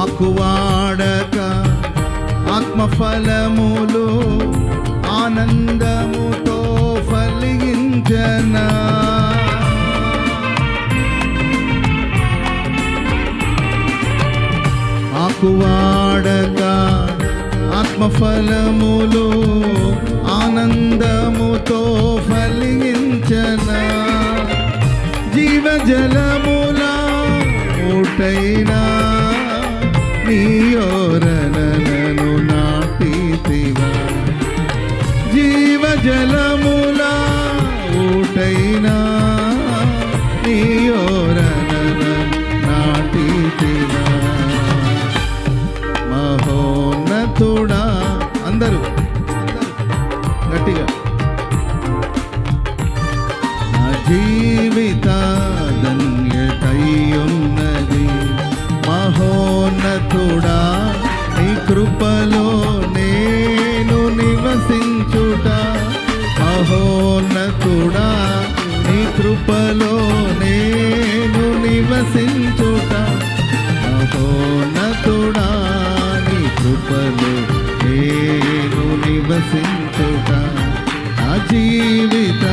ఆకువాడక ఆత్మఫలములు ఆనందముతో ఫలించనా. ఆకువాడక ఆత్మఫలములు ఆనందముతో ఫలించనా. జీవజలముల ఊటైనా నీయోరనను నాటితివా. జీవజలముల ఊటైనా నీయోరనను నాటితివా. మహోన్నతుడా అందరూ గట్టిగా నా జీవిత ధన్యతయున్నది. మహోన్నతుడా నీ కృపలో నేను నివసించుట. మహోన్నతుడా నీ కృపలో నేను నివసించుట. మహోన్నతుడా నీ కృపలో నేను నివసించుట. నా జీవిత